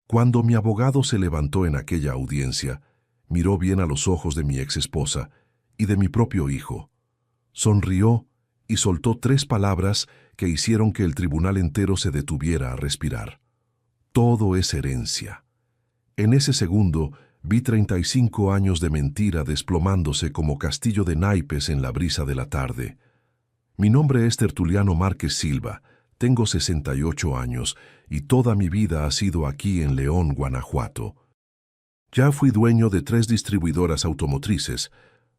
Cuando mi abogado se levantó en aquella audiencia, miró bien a los ojos de mi exesposa y de mi propio hijo. Sonrió y soltó 3 palabras que hicieron que el tribunal entero se detuviera a respirar. Todo es herencia. En ese segundo vi 35 años de mentira desplomándose como castillo de naipes en la brisa de la tarde. Mi nombre es Tertuliano Márquez Silva, tengo 68 años y toda mi vida ha sido aquí en León, Guanajuato. Ya fui dueño de 3 distribuidoras automotrices,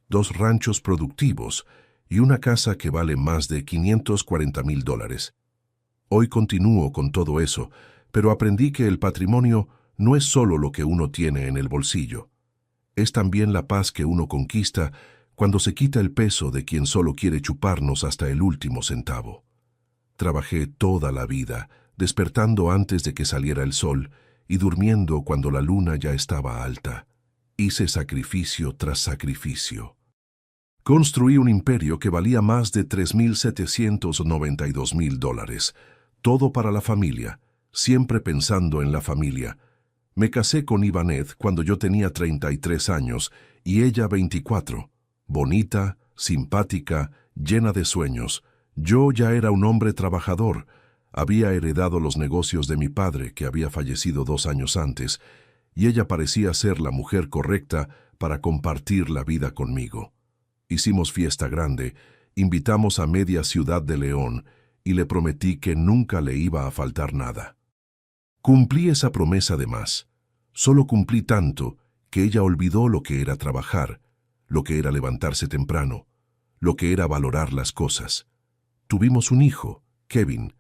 2 ranchos productivos y una casa que vale más de $540,000. Hoy continúo con todo eso, pero aprendí que el patrimonio no es solo lo que uno tiene en el bolsillo. Es también la paz que uno conquista cuando se quita el peso de quien solo quiere chuparnos hasta el último centavo. Trabajé toda la vida, despertando antes de que saliera el sol y durmiendo cuando la luna ya estaba alta. Hice sacrificio tras sacrificio. Construí un imperio que valía más de $3,792,000, todo para la familia, siempre pensando en la familia. Me casé con Ivanet cuando yo tenía 33 años y ella 24. Bonita, simpática, llena de sueños. Yo ya era un hombre trabajador. Había heredado los negocios de mi padre, que había fallecido 2 años antes, y ella parecía ser la mujer correcta para compartir la vida conmigo. Hicimos fiesta grande, invitamos a media ciudad de León y le prometí que nunca le iba a faltar nada. Cumplí esa promesa de más. Solo cumplí tanto que ella olvidó lo que era trabajar, lo que era levantarse temprano, lo que era valorar las cosas. Tuvimos un hijo, Kevin,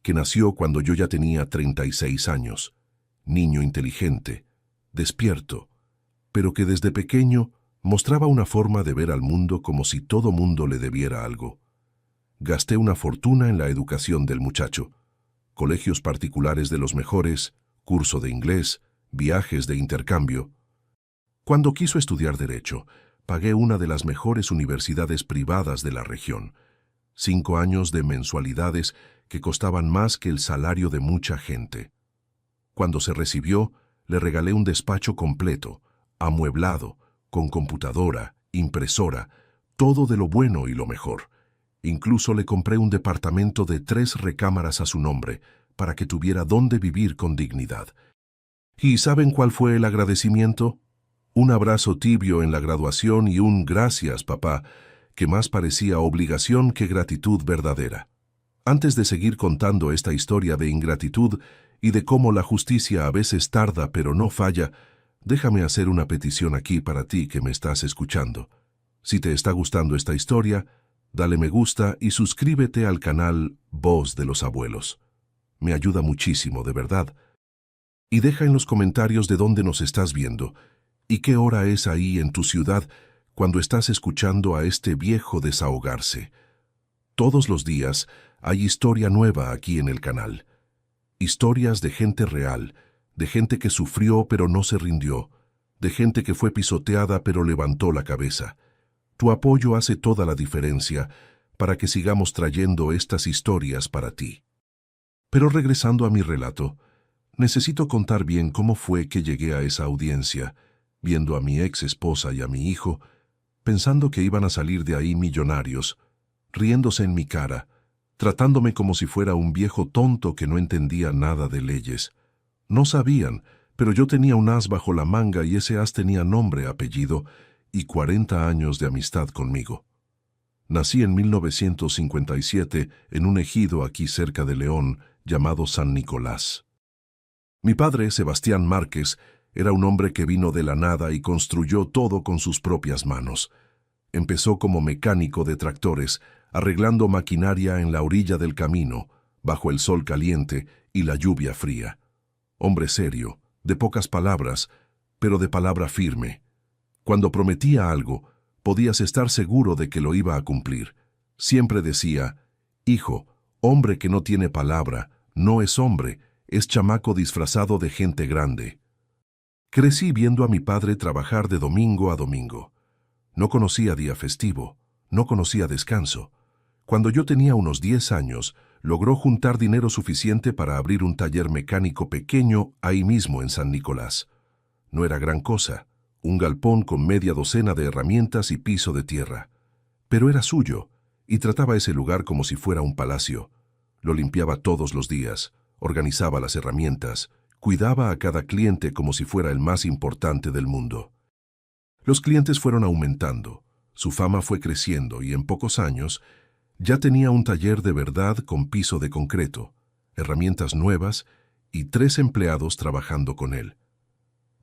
que nació cuando yo ya tenía 36 años. Niño inteligente, despierto, pero que desde pequeño mostraba una forma de ver al mundo como si todo mundo le debiera algo. Gasté una fortuna en la educación del muchacho. Colegios particulares de los mejores, curso de inglés, viajes de intercambio. Cuando quiso estudiar Derecho, pagué una de las mejores universidades privadas de la región. 5 años de mensualidades que costaban más que el salario de mucha gente. Cuando se recibió, le regalé un despacho completo, amueblado, con computadora, impresora, todo de lo bueno y lo mejor. Incluso le compré un departamento de 3 recámaras a su nombre, para que tuviera dónde vivir con dignidad. ¿Y saben cuál fue el agradecimiento? Un abrazo tibio en la graduación y un gracias, papá, que más parecía obligación que gratitud verdadera. Antes de seguir contando esta historia de ingratitud y de cómo la justicia a veces tarda pero no falla, déjame hacer una petición aquí para ti que me estás escuchando. Si te está gustando esta historia, dale me gusta y suscríbete al canal Voz de los Abuelos. Me ayuda muchísimo, de verdad. Y deja en los comentarios de dónde nos estás viendo y qué hora es ahí en tu ciudad cuando estás escuchando a este viejo desahogarse. Todos los días hay historia nueva aquí en el canal. Historias de gente real, de gente que sufrió pero no se rindió, de gente que fue pisoteada pero levantó la cabeza. Tu apoyo hace toda la diferencia para que sigamos trayendo estas historias para ti. Pero regresando a mi relato, necesito contar bien cómo fue que llegué a esa audiencia, viendo a mi ex esposa y a mi hijo, pensando que iban a salir de ahí millonarios, riéndose en mi cara, tratándome como si fuera un viejo tonto que no entendía nada de leyes. No sabían, pero yo tenía un as bajo la manga y ese as tenía nombre, apellido y 40 años de amistad conmigo. Nací en 1957 en un ejido aquí cerca de León llamado San Nicolás. Mi padre, Sebastián Márquez, era un hombre que vino de la nada y construyó todo con sus propias manos. Empezó como mecánico de tractores, arreglando maquinaria en la orilla del camino, bajo el sol caliente y la lluvia fría. Hombre serio, de pocas palabras, pero de palabra firme. Cuando prometía algo, podías estar seguro de que lo iba a cumplir. Siempre decía, hijo, hombre que no tiene palabra, no es hombre, es chamaco disfrazado de gente grande. Crecí viendo a mi padre trabajar de domingo a domingo. No conocía día festivo, no conocía descanso. Cuando yo tenía unos 10 años, logró juntar dinero suficiente para abrir un taller mecánico pequeño ahí mismo en San Nicolás. No era gran cosa, un galpón con media docena de herramientas y piso de tierra. Pero era suyo, y trataba ese lugar como si fuera un palacio. Lo limpiaba todos los días, organizaba las herramientas, cuidaba a cada cliente como si fuera el más importante del mundo. Los clientes fueron aumentando, su fama fue creciendo y en pocos años ya tenía un taller de verdad con piso de concreto, herramientas nuevas y 3 empleados trabajando con él.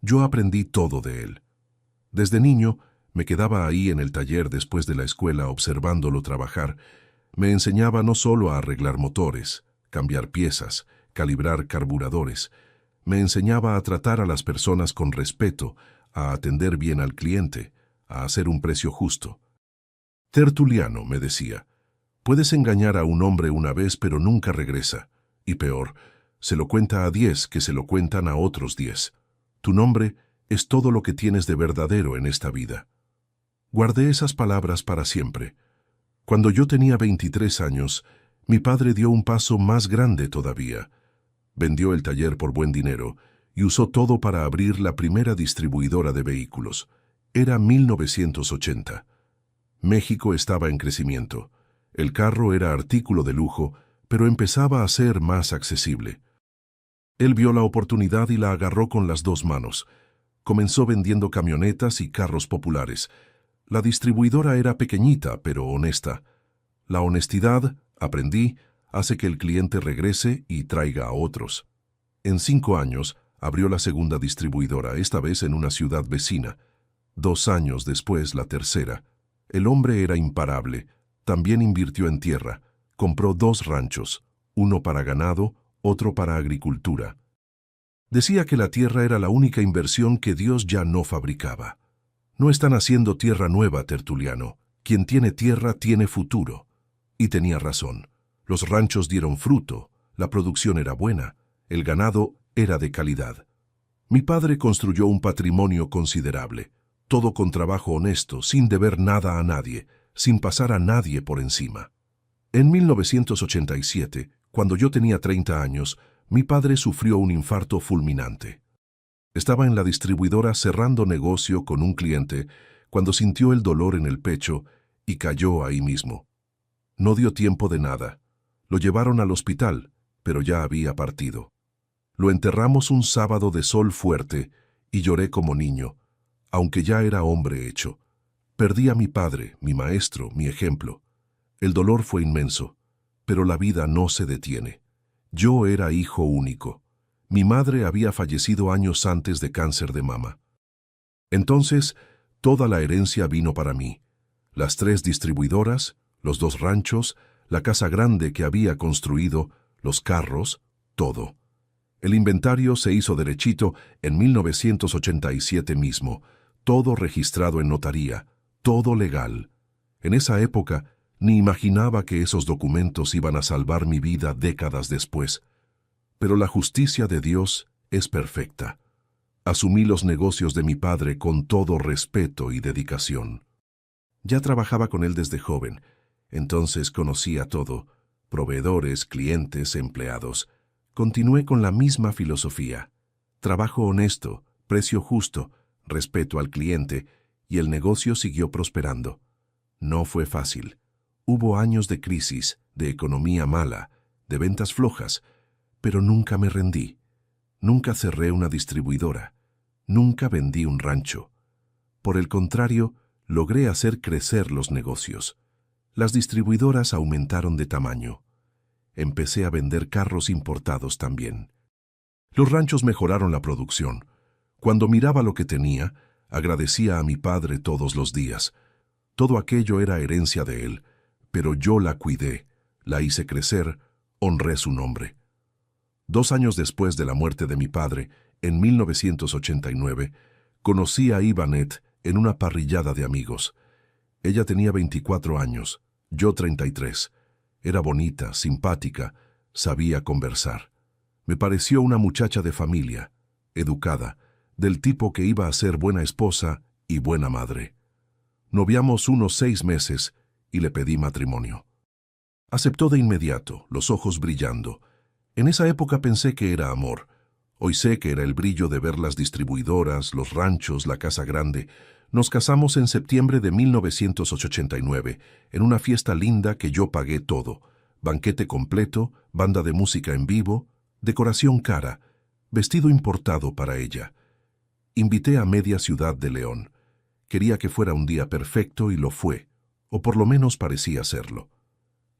Yo aprendí todo de él. Desde niño me quedaba ahí en el taller después de la escuela observándolo trabajar. Me enseñaba no solo a arreglar motores, cambiar piezas, calibrar carburadores. Me enseñaba a tratar a las personas con respeto, a atender bien al cliente, a hacer un precio justo. Tertuliano, me decía, puedes engañar a un hombre una vez pero nunca regresa. Y peor, se lo cuenta a 10 que se lo cuentan a otros 10. Tu nombre es todo lo que tienes de verdadero en esta vida. Guardé esas palabras para siempre. Cuando yo tenía 23 años, mi padre dio un paso más grande todavía. Vendió el taller por buen dinero y usó todo para abrir la primera distribuidora de vehículos. Era 1980. México estaba en crecimiento. El carro era artículo de lujo, pero empezaba a ser más accesible. Él vio la oportunidad y la agarró con las 2 manos. Comenzó vendiendo camionetas y carros populares. La distribuidora era pequeñita, pero honesta. La honestidad, aprendí, hace que el cliente regrese y traiga a otros. En 5 años, abrió la segunda distribuidora, esta vez en una ciudad vecina. 2 años después, la tercera. El hombre era imparable. También invirtió en tierra. Compró 2 ranchos, uno para ganado, otro para agricultura. Decía que la tierra era la única inversión que Dios ya no fabricaba. No están haciendo tierra nueva, Tertuliano. Quien tiene tierra tiene futuro. Y tenía razón. Los ranchos dieron fruto, la producción era buena, el ganado era de calidad. Mi padre construyó un patrimonio considerable, todo con trabajo honesto, sin deber nada a nadie, sin pasar a nadie por encima. En 1987, cuando yo tenía 30 años, mi padre sufrió un infarto fulminante. Estaba en la distribuidora cerrando negocio con un cliente cuando sintió el dolor en el pecho y cayó ahí mismo. No dio tiempo de nada. Lo llevaron al hospital, pero ya había partido. Lo enterramos un sábado de sol fuerte y lloré como niño, aunque ya era hombre hecho. Perdí a mi padre, mi maestro, mi ejemplo. El dolor fue inmenso, pero la vida no se detiene. Yo era hijo único. Mi madre había fallecido años antes de cáncer de mama. Entonces, toda la herencia vino para mí. Las 3 distribuidoras, los 2 ranchos, la casa grande que había construido, los carros, todo. El inventario se hizo derechito en 1987 mismo, todo registrado en notaría, todo legal. En esa época, ni imaginaba que esos documentos iban a salvar mi vida décadas después. Pero la justicia de Dios es perfecta. Asumí los negocios de mi padre con todo respeto y dedicación. Ya trabajaba con él desde joven, entonces conocía todo, proveedores, clientes, empleados. Continué con la misma filosofía. Trabajo honesto, precio justo, respeto al cliente, y el negocio siguió prosperando. No fue fácil. Hubo años de crisis, de economía mala, de ventas flojas, pero nunca me rendí. Nunca cerré una distribuidora. Nunca vendí un rancho. Por el contrario, logré hacer crecer los negocios. Las distribuidoras aumentaron de tamaño. Empecé a vender carros importados también. Los ranchos mejoraron la producción. Cuando miraba lo que tenía, agradecía a mi padre todos los días. Todo aquello era herencia de él, pero yo la cuidé, la hice crecer, honré su nombre. 2 años después de la muerte de mi padre, en 1989, conocí a Ivanet en una parrillada de amigos. Ella tenía 24 años, yo 33. Era bonita, simpática, sabía conversar. Me pareció una muchacha de familia, educada, del tipo que iba a ser buena esposa y buena madre. Noviamos unos 6 meses y le pedí matrimonio. Aceptó de inmediato, los ojos brillando. En esa época pensé que era amor. Hoy sé que era el brillo de ver las distribuidoras, los ranchos, la casa grande. Nos casamos en septiembre de 1989, en una fiesta linda que yo pagué todo. Banquete completo, banda de música en vivo, decoración cara, vestido importado para ella. Invité a media ciudad de León. Quería que fuera un día perfecto y lo fue, o por lo menos parecía serlo.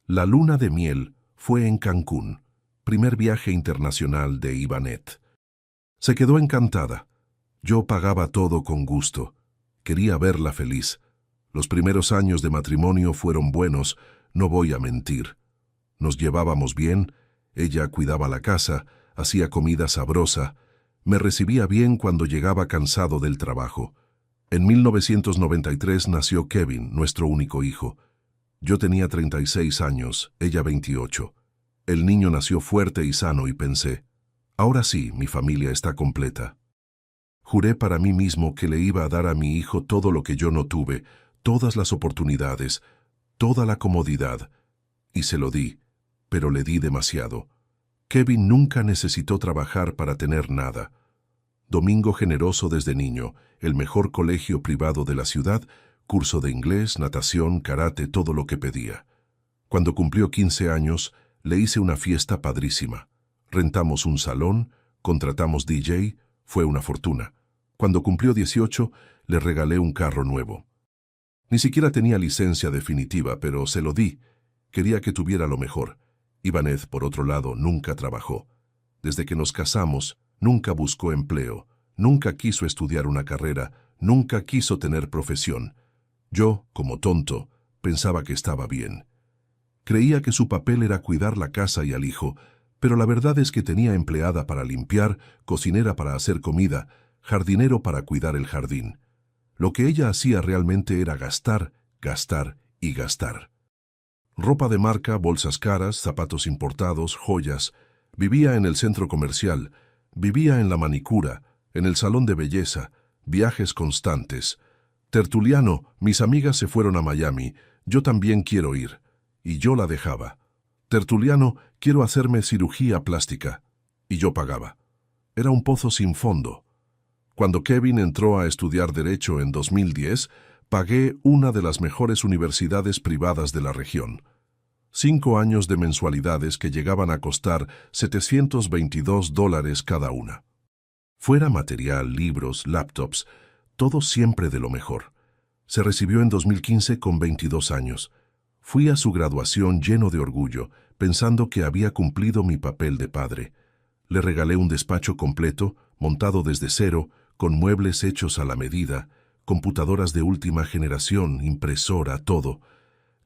La luna de miel fue en Cancún, primer viaje internacional de Ivanet. Se quedó encantada. Yo pagaba todo con gusto. Quería verla feliz. Los primeros años de matrimonio fueron buenos, no voy a mentir. Nos llevábamos bien, ella cuidaba la casa, hacía comida sabrosa, me recibía bien cuando llegaba cansado del trabajo. En 1993 nació Kevin, nuestro único hijo. Yo tenía 36 años, ella 28. El niño nació fuerte y sano y pensé, ahora sí, mi familia está completa. Juré para mí mismo que le iba a dar a mi hijo todo lo que yo no tuve, todas las oportunidades, toda la comodidad. Y se lo di, pero le di demasiado. Kevin nunca necesitó trabajar para tener nada. Domingo generoso desde niño, el mejor colegio privado de la ciudad, curso de inglés, natación, karate, todo lo que pedía. Cuando cumplió 15 años, le hice una fiesta padrísima. Rentamos un salón, contratamos DJ, fue una fortuna. Cuando cumplió 18, le regalé un carro nuevo. Ni siquiera tenía licencia definitiva, pero se lo di. Quería que tuviera lo mejor. Ivanet, por otro lado, nunca trabajó. Desde que nos casamos, nunca buscó empleo, nunca quiso estudiar una carrera, nunca quiso tener profesión. Yo, como tonto, pensaba que estaba bien. Creía que su papel era cuidar la casa y al hijo, pero la verdad es que tenía empleada para limpiar, cocinera para hacer comida, jardinero para cuidar el jardín. Lo que ella hacía realmente era gastar, gastar y gastar. Ropa de marca, bolsas caras, zapatos importados, joyas. Vivía en el centro comercial, vivía en la manicura, en el salón de belleza, viajes constantes. Tertuliano, mis amigas se fueron a Miami, yo también quiero ir. Y yo la dejaba. Tertuliano, quiero hacerme cirugía plástica. Y yo pagaba. Era un pozo sin fondo. Cuando Kevin entró a estudiar Derecho en 2010, pagué una de las mejores universidades privadas de la región. 5 años de mensualidades que llegaban a costar $722 cada una. Fuera material, libros, laptops, todo siempre de lo mejor. Se recibió en 2015 con 22 años. Fui a su graduación lleno de orgullo, pensando que había cumplido mi papel de padre. Le regalé un despacho completo, montado desde cero, con muebles hechos a la medida, computadoras de última generación, impresora, todo.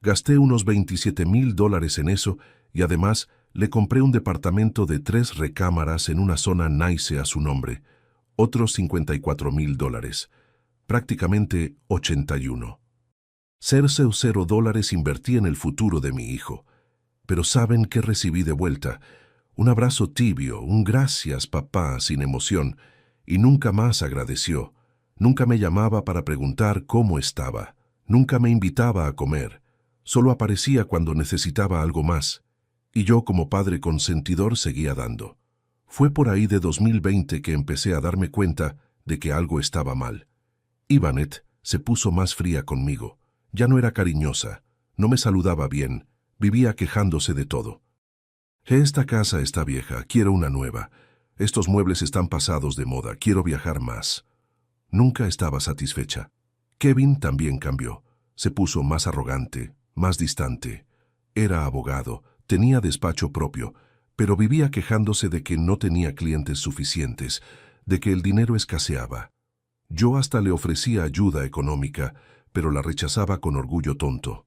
Gasté unos $27,000 en eso y además le compré un departamento de 3 recámaras en una zona nice a su nombre. Otros $54,000. Prácticamente 81. $0 invertí en el futuro de mi hijo. Pero ¿saben qué recibí de vuelta? Un abrazo tibio, un gracias, papá, sin emoción. Y nunca más agradeció. Nunca me llamaba para preguntar cómo estaba. Nunca me invitaba a comer. Solo aparecía cuando necesitaba algo más. Y yo, como padre consentidor, seguía dando. Fue por ahí de 2020 que empecé a darme cuenta de que algo estaba mal. Ivanet se puso más fría conmigo. Ya no era cariñosa. No me saludaba bien. Vivía quejándose de todo. Esta casa está vieja, quiero una nueva. Estos muebles están pasados de moda, quiero viajar más. Nunca estaba satisfecha. Kevin también cambió. Se puso más arrogante, más distante. Era abogado, tenía despacho propio, pero vivía quejándose de que no tenía clientes suficientes, de que el dinero escaseaba. Yo hasta le ofrecía ayuda económica, pero la rechazaba con orgullo tonto.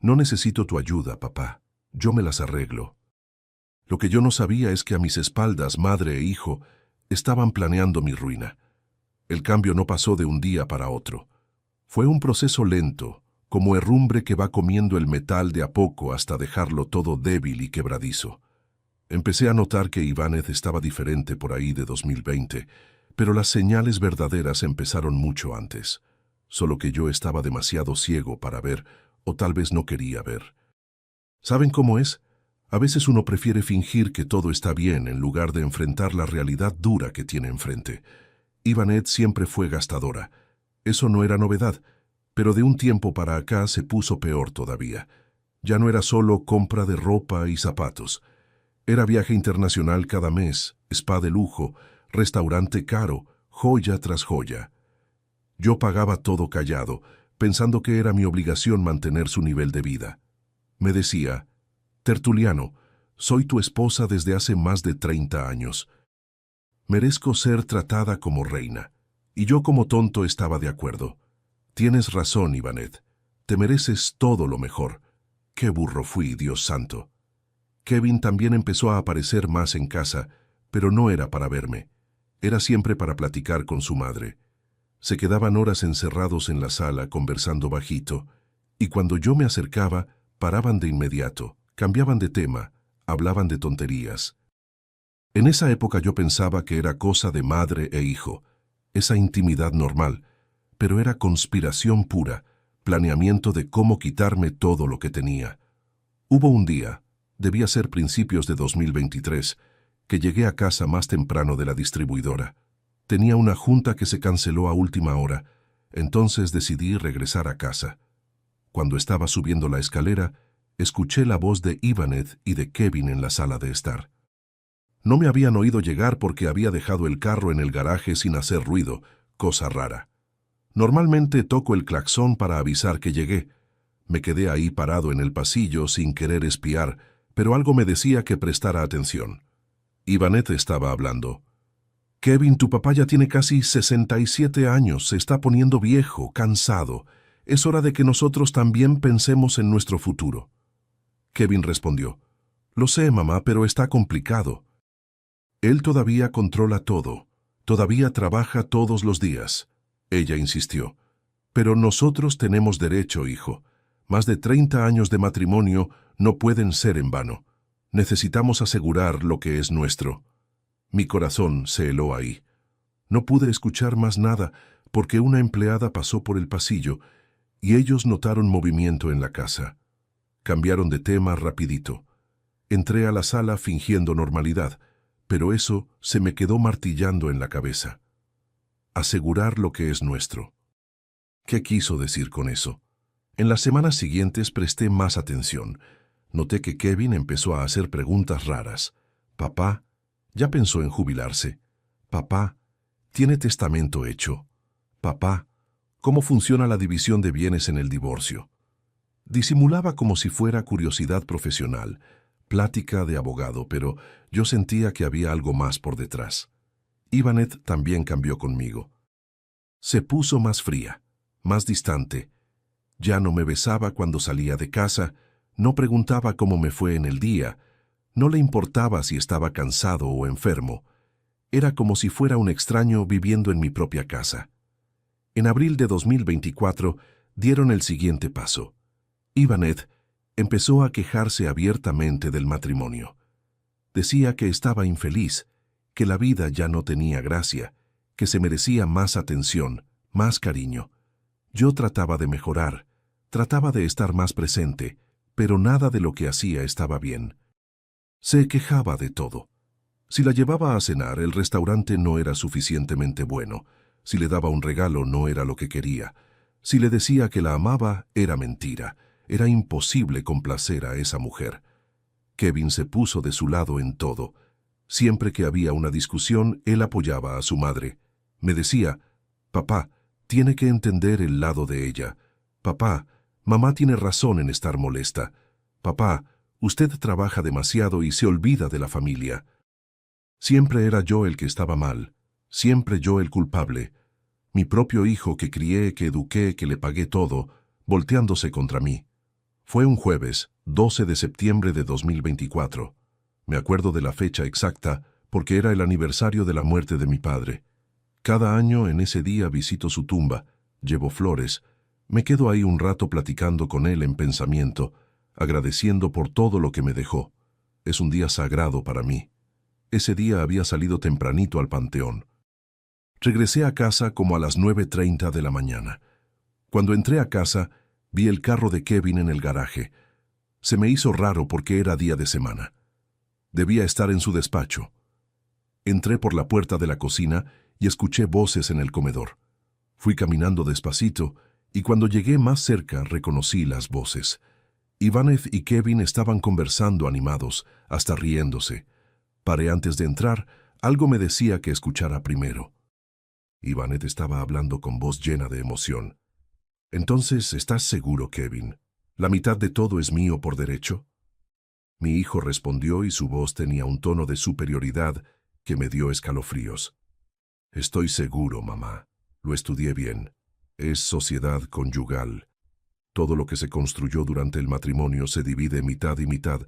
No necesito tu ayuda, papá. Yo me las arreglo. Lo que yo no sabía es que a mis espaldas, madre e hijo, estaban planeando mi ruina. El cambio no pasó de un día para otro. Fue un proceso lento, como herrumbre que va comiendo el metal de a poco hasta dejarlo todo débil y quebradizo. Empecé a notar que Ivanet estaba diferente por ahí de 2020, pero las señales verdaderas empezaron mucho antes. Solo que yo estaba demasiado ciego para ver, o tal vez no quería ver. ¿Saben cómo es? A veces uno prefiere fingir que todo está bien en lugar de enfrentar la realidad dura que tiene enfrente. Ivanet siempre fue gastadora. Eso no era novedad, pero de un tiempo para acá se puso peor todavía. Ya no era solo compra de ropa y zapatos. Era viaje internacional cada mes, spa de lujo, restaurante caro, joya tras joya. Yo pagaba todo callado, pensando que era mi obligación mantener su nivel de vida. Me decía: Tertuliano, soy tu esposa desde hace más de 30 años. Merezco ser tratada como reina. Y yo como tonto estaba de acuerdo. Tienes razón, Ivanet. Te mereces todo lo mejor. Qué burro fui, Dios santo. Kevin también empezó a aparecer más en casa, pero no era para verme. Era siempre para platicar con su madre. Se quedaban horas encerrados en la sala conversando bajito, y cuando yo me acercaba, paraban de inmediato, cambiaban de tema, hablaban de tonterías. En esa época yo pensaba que era cosa de madre e hijo, esa intimidad normal, pero era conspiración pura, planeamiento de cómo quitarme todo lo que tenía. Hubo un día, debía ser principios de 2023, que llegué a casa más temprano de la distribuidora. Tenía una junta que se canceló a última hora, entonces decidí regresar a casa. Cuando estaba subiendo la escalera, escuché la voz de Ivanet y de Kevin en la sala de estar. No me habían oído llegar porque había dejado el carro en el garaje sin hacer ruido, cosa rara. Normalmente toco el claxon para avisar que llegué. Me quedé ahí parado en el pasillo sin querer espiar, pero algo me decía que prestara atención. Ivanet estaba hablando. Kevin, tu papá ya tiene casi 67 años, se está poniendo viejo, cansado. Es hora de que nosotros también pensemos en nuestro futuro. Kevin respondió: Lo sé, mamá, pero está complicado. Él todavía controla todo, todavía trabaja todos los días. Ella insistió: Pero nosotros tenemos derecho, hijo. Más de 30 años de matrimonio no pueden ser en vano. Necesitamos asegurar lo que es nuestro. Mi corazón se heló ahí. No pude escuchar más nada porque una empleada pasó por el pasillo y ellos notaron movimiento en la casa. Cambiaron de tema rapidito. Entré a la sala fingiendo normalidad, pero eso se me quedó martillando en la cabeza. Asegurar lo que es nuestro. ¿Qué quiso decir con eso? En las semanas siguientes presté más atención. Noté que Kevin empezó a hacer preguntas raras. Papá, ¿ya pensó en jubilarse? Papá, ¿tiene testamento hecho? Papá, ¿cómo funciona la división de bienes en el divorcio? Disimulaba como si fuera curiosidad profesional, plática de abogado, pero yo sentía que había algo más por detrás. Ivanet también cambió conmigo. Se puso más fría, más distante. Ya no me besaba cuando salía de casa, no preguntaba cómo me fue en el día, no le importaba si estaba cansado o enfermo. Era como si fuera un extraño viviendo en mi propia casa. En abril de 2024 dieron el siguiente paso. Ivanet empezó a quejarse abiertamente del matrimonio. Decía que estaba infeliz, que la vida ya no tenía gracia, que se merecía más atención, más cariño. Yo trataba de mejorar, trataba de estar más presente, pero nada de lo que hacía estaba bien. Se quejaba de todo. Si la llevaba a cenar, el restaurante no era suficientemente bueno. Si le daba un regalo, no era lo que quería. Si le decía que la amaba, era mentira. Era imposible complacer a esa mujer. Kevin se puso de su lado en todo. Siempre que había una discusión, él apoyaba a su madre. Me decía: Papá, tiene que entender el lado de ella. Papá, mamá tiene razón en estar molesta. Papá, usted trabaja demasiado y se olvida de la familia. Siempre era yo el que estaba mal. Siempre yo el culpable. Mi propio hijo que crié, que eduqué, que le pagué todo, volteándose contra mí. Fue un jueves, 12 de septiembre de 2024. Me acuerdo de la fecha exacta porque era el aniversario de la muerte de mi padre. Cada año en ese día visito su tumba, llevo flores, me quedo ahí un rato platicando con él en pensamiento, agradeciendo por todo lo que me dejó. Es un día sagrado para mí. Ese día había salido tempranito al panteón. Regresé a casa como a las 9:30 de la mañana. Cuando entré a casa, vi el carro de Kevin en el garaje. Se me hizo raro porque era día de semana. Debía estar en su despacho. Entré por la puerta de la cocina y escuché voces en el comedor. Fui caminando despacito y cuando llegué más cerca reconocí las voces. Ivaneth y Kevin estaban conversando animados, hasta riéndose. Paré antes de entrar, algo me decía que escuchara primero. Ivaneth estaba hablando con voz llena de emoción. «Entonces, ¿estás seguro, Kevin? ¿La mitad de todo es mío por derecho?» Mi hijo respondió y su voz tenía un tono de superioridad que me dio escalofríos. «Estoy seguro, mamá. Lo estudié bien. Es sociedad conyugal. Todo lo que se construyó durante el matrimonio se divide mitad y mitad,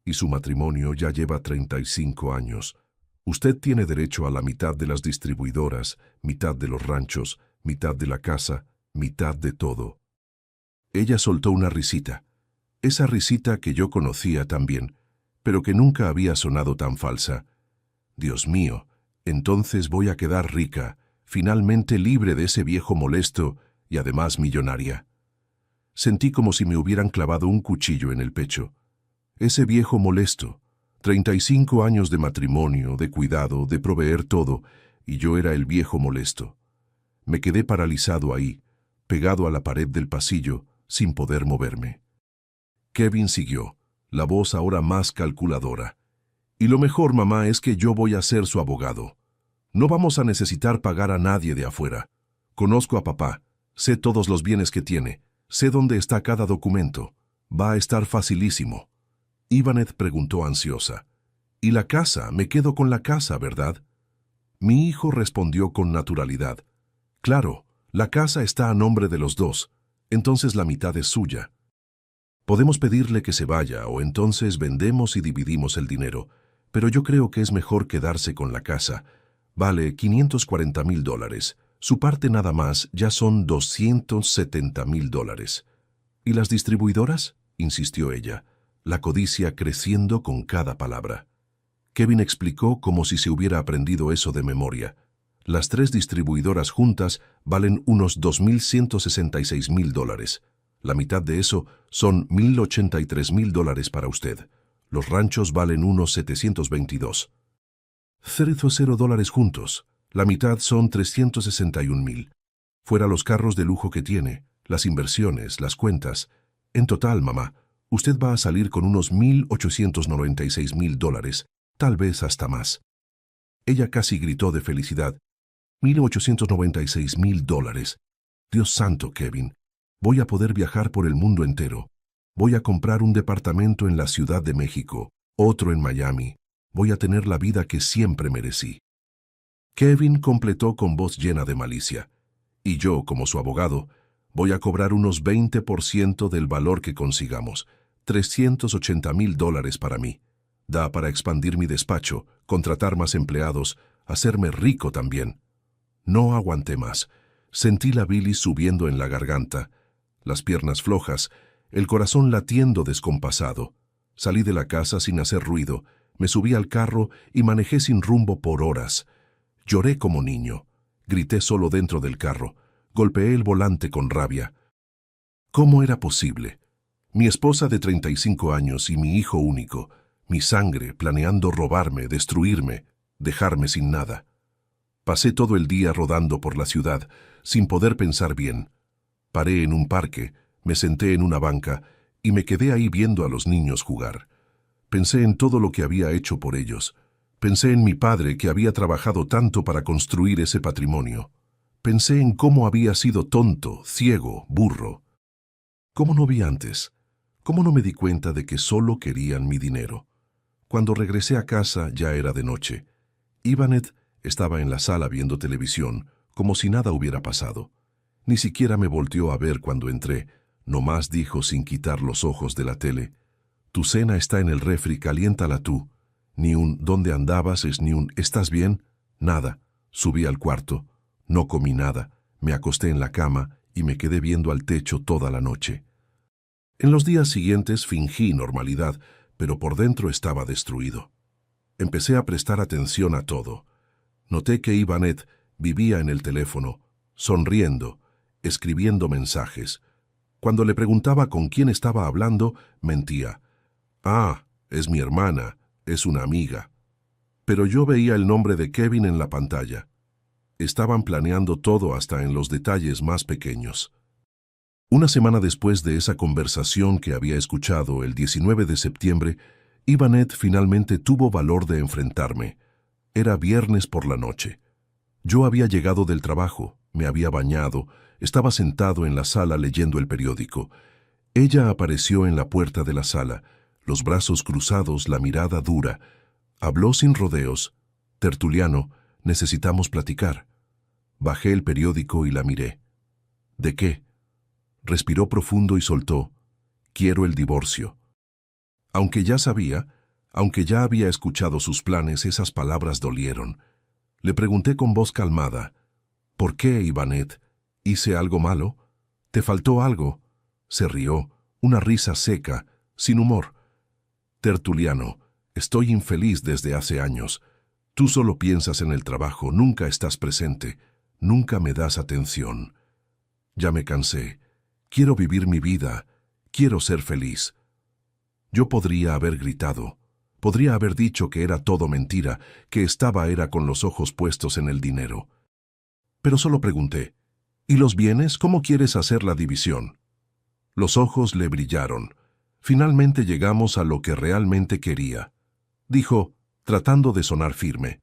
y su matrimonio ya lleva 35 años. Usted tiene derecho a la mitad de las distribuidoras, mitad de los ranchos, mitad de la casa, mitad de todo». Ella soltó una risita. Esa risita que yo conocía también, pero que nunca había sonado tan falsa. Dios mío, entonces voy a quedar rica, finalmente libre de ese viejo molesto y además millonaria. Sentí como si me hubieran clavado un cuchillo en el pecho. Ese viejo molesto, 35 años de matrimonio, de cuidado, de proveer todo, y yo era el viejo molesto. Me quedé paralizado ahí, pegado a la pared del pasillo, sin poder moverme. Kevin siguió, la voz ahora más calculadora. «Y lo mejor, mamá, es que yo voy a ser su abogado. No vamos a necesitar pagar a nadie de afuera. Conozco a papá, sé todos los bienes que tiene, sé dónde está cada documento. Va a estar facilísimo». Ivaneth preguntó ansiosa. «¿Y la casa? Me quedo con la casa, ¿verdad?» Mi hijo respondió con naturalidad. «Claro, la casa está a nombre de los dos, entonces la mitad es suya. Podemos pedirle que se vaya o entonces vendemos y dividimos el dinero, pero yo creo que es mejor quedarse con la casa. Vale $540,000. Su parte nada más ya son $270,000. ¿Y las distribuidoras?», insistió ella, la codicia creciendo con cada palabra. Kevin explicó como si se hubiera aprendido eso de memoria. Las 3 distribuidoras juntas valen unos $2,166,000. La mitad de eso son $1,083,000 para usted. Los ranchos valen unos 722. $0 juntos. La mitad son 361,000. Fuera los carros de lujo que tiene, las inversiones, las cuentas. En total, mamá, usted va a salir con unos $1,896,000, tal vez hasta más. Ella casi gritó de felicidad. $1,896,000. Dios santo, Kevin. Voy a poder viajar por el mundo entero. Voy a comprar un departamento en la Ciudad de México, otro en Miami. Voy a tener la vida que siempre merecí. Kevin completó con voz llena de malicia. Y yo, como su abogado, voy a cobrar unos 20% del valor que consigamos. $380,000 para mí. Da para expandir mi despacho, contratar más empleados, hacerme rico también. No aguanté más. Sentí la bilis subiendo en la garganta, las piernas flojas, el corazón latiendo descompasado. Salí de la casa sin hacer ruido, me subí al carro y manejé sin rumbo por horas. Lloré como niño, grité solo dentro del carro, golpeé el volante con rabia. ¿Cómo era posible? Mi esposa de 35 años y mi hijo único, mi sangre planeando robarme, destruirme, dejarme sin nada. Pasé todo el día rodando por la ciudad, sin poder pensar bien. Paré en un parque, me senté en una banca y me quedé ahí viendo a los niños jugar. Pensé en todo lo que había hecho por ellos. Pensé en mi padre que había trabajado tanto para construir ese patrimonio. Pensé en cómo había sido tonto, ciego, burro. ¿Cómo no vi antes? ¿Cómo no me di cuenta de que solo querían mi dinero? Cuando regresé a casa ya era de noche. Ivaneth estaba en la sala viendo televisión, como si nada hubiera pasado. Ni siquiera me volteó a ver cuando entré, nomás dijo sin quitar los ojos de la tele: «Tu cena está en el refri, caliéntala tú». Ni un «¿dónde andabas?» es ni un «¿estás bien?» Nada. Subí al cuarto, no comí nada, me acosté en la cama y me quedé viendo al techo toda la noche. En los días siguientes fingí normalidad, pero por dentro estaba destruido. Empecé a prestar atención a todo. Noté que Ivaneth vivía en el teléfono, sonriendo, escribiendo mensajes. Cuando le preguntaba con quién estaba hablando, mentía. Ah, es mi hermana, es una amiga. Pero yo veía el nombre de Kevin en la pantalla. Estaban planeando todo hasta en los detalles más pequeños. Una semana después de esa conversación que había escuchado el 19 de septiembre, Ivanet finalmente tuvo valor de enfrentarme. Era viernes por la noche. Yo había llegado del trabajo, me había bañado, estaba sentado en la sala leyendo el periódico. Ella apareció en la puerta de la sala, los brazos cruzados, la mirada dura. Habló sin rodeos. Tertuliano, necesitamos platicar. Bajé el periódico y la miré. ¿De qué? Respiró profundo y soltó. Quiero el divorcio. Aunque ya sabía, aunque ya había escuchado sus planes, esas palabras dolieron. Le pregunté con voz calmada. ¿Por qué, Ivanet? ¿Hice algo malo? ¿Te faltó algo? Se rió, una risa seca, sin humor. Tertuliano, estoy infeliz desde hace años. Tú solo piensas en el trabajo, nunca estás presente, nunca me das atención. Ya me cansé. Quiero vivir mi vida, quiero ser feliz. Yo podría haber gritado, podría haber dicho que era todo mentira, que era con los ojos puestos en el dinero. Pero solo pregunté, ¿y los bienes? ¿Cómo quieres hacer la división? Los ojos le brillaron. Finalmente llegamos a lo que realmente quería. Dijo, tratando de sonar firme.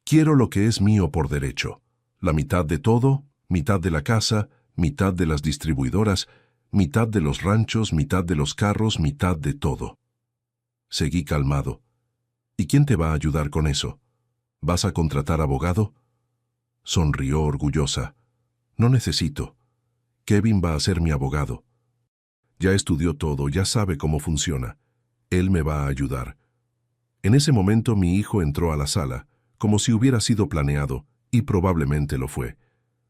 Quiero lo que es mío por derecho. La mitad de todo, mitad de la casa, mitad de las distribuidoras, mitad de los ranchos, mitad de los carros, mitad de todo. Seguí calmado. ¿Y quién te va a ayudar con eso? ¿Vas a contratar abogado? Sonrió orgullosa. No necesito. Kevin va a ser mi abogado. Ya estudió todo, ya sabe cómo funciona. Él me va a ayudar. En ese momento mi hijo entró a la sala, como si hubiera sido planeado, y probablemente lo fue.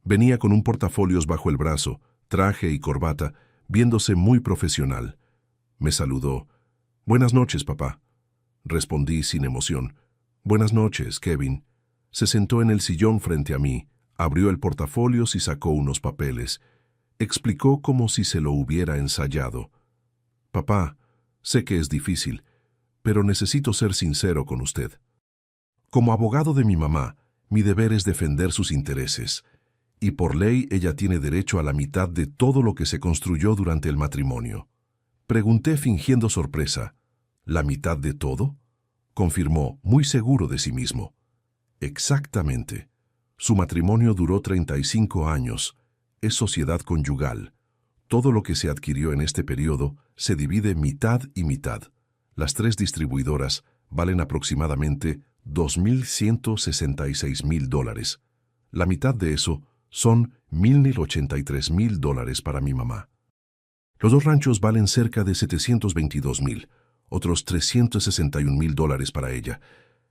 Venía con un portafolios bajo el brazo, traje y corbata, viéndose muy profesional. Me saludó. «Buenas noches, papá». Respondí sin emoción. «Buenas noches, Kevin». Se sentó en el sillón frente a mí, abrió el portafolios y sacó unos papeles. Explicó como si se lo hubiera ensayado. «Papá, sé que es difícil, pero necesito ser sincero con usted. Como abogado de mi mamá, mi deber es defender sus intereses. Y por ley ella tiene derecho a la mitad de todo lo que se construyó durante el matrimonio». Pregunté fingiendo sorpresa. «¿La mitad de todo?», confirmó, muy seguro de sí mismo. «Exactamente. Su matrimonio duró 35 años. Es sociedad conyugal. Todo lo que se adquirió en este periodo se divide mitad y mitad. Las 3 distribuidoras valen aproximadamente $2.166.000. La mitad de eso son $1.083.000 para mi mamá. Los 2 ranchos valen cerca de $722.000, otros $361.000 para ella.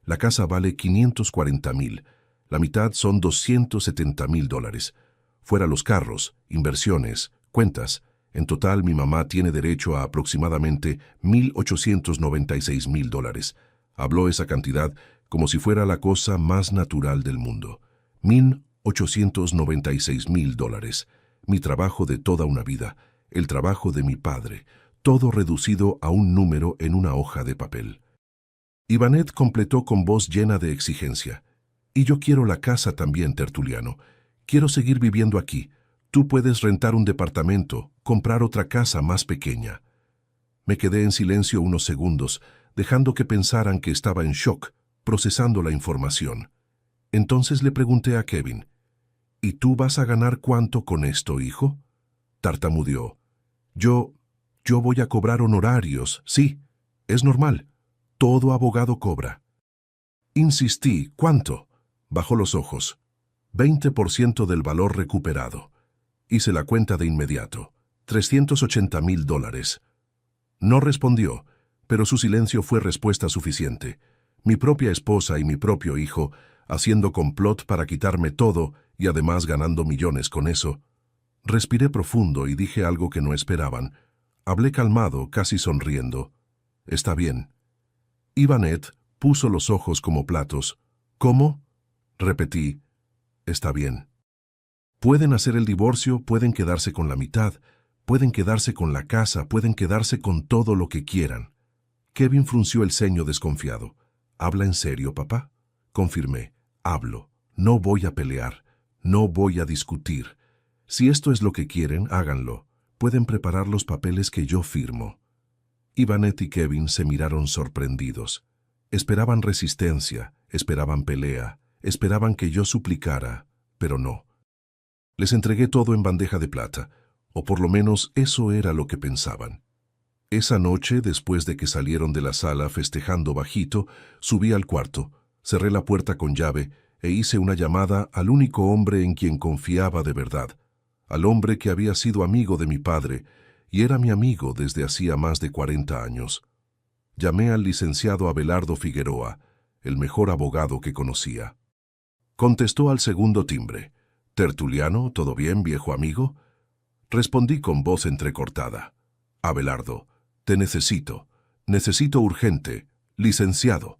La casa vale $540.000, la mitad son $270.000. Fuera los carros, inversiones, cuentas. En total, mi mamá tiene derecho a aproximadamente $1.896.000. Habló esa cantidad como si fuera la cosa más natural del mundo. $1.896.000. Mi trabajo de toda una vida, el trabajo de mi padre, todo reducido a un número en una hoja de papel. Ivanet completó con voz llena de exigencia. «Y yo quiero la casa también, Tertuliano. Quiero seguir viviendo aquí. Tú puedes rentar un departamento, comprar otra casa más pequeña». Me quedé en silencio unos segundos, dejando que pensaran que estaba en shock, procesando la información. Entonces le pregunté a Kevin, «¿Y tú vas a ganar cuánto con esto, hijo?». Tartamudeó. Yo voy a cobrar honorarios, sí, es normal. Todo abogado cobra». Insistí, «¿Cuánto?». Bajó los ojos. 20% del valor recuperado. Hice la cuenta de inmediato. $380.000. No respondió, pero su silencio fue respuesta suficiente. Mi propia esposa y mi propio hijo, haciendo complot para quitarme todo y además ganando millones con eso. Respiré profundo y dije algo que no esperaban. Hablé calmado, casi sonriendo. «Está bien». Ivanet puso los ojos como platos. «¿Cómo?». Repetí. «Está bien». Pueden hacer el divorcio, pueden quedarse con la mitad, pueden quedarse con la casa, pueden quedarse con todo lo que quieran. Kevin frunció el ceño desconfiado. ¿Habla en serio, papá? Confirmé. Hablo. No voy a pelear. No voy a discutir. Si esto es lo que quieren, háganlo. Pueden preparar los papeles que yo firmo. Ivanette y Kevin se miraron sorprendidos. Esperaban resistencia, esperaban pelea, esperaban que yo suplicara, pero no. Les entregué todo en bandeja de plata, o por lo menos eso era lo que pensaban. Esa noche, después de que salieron de la sala festejando bajito, subí al cuarto, cerré la puerta con llave e hice una llamada al único hombre en quien confiaba de verdad, al hombre que había sido amigo de mi padre y era mi amigo desde hacía más de 40 años. Llamé al licenciado Abelardo Figueroa, el mejor abogado que conocía. Contestó al segundo timbre. «Tertuliano, ¿todo bien, viejo amigo?» Respondí con voz entrecortada. «Abelardo, te necesito. Necesito urgente. Licenciado».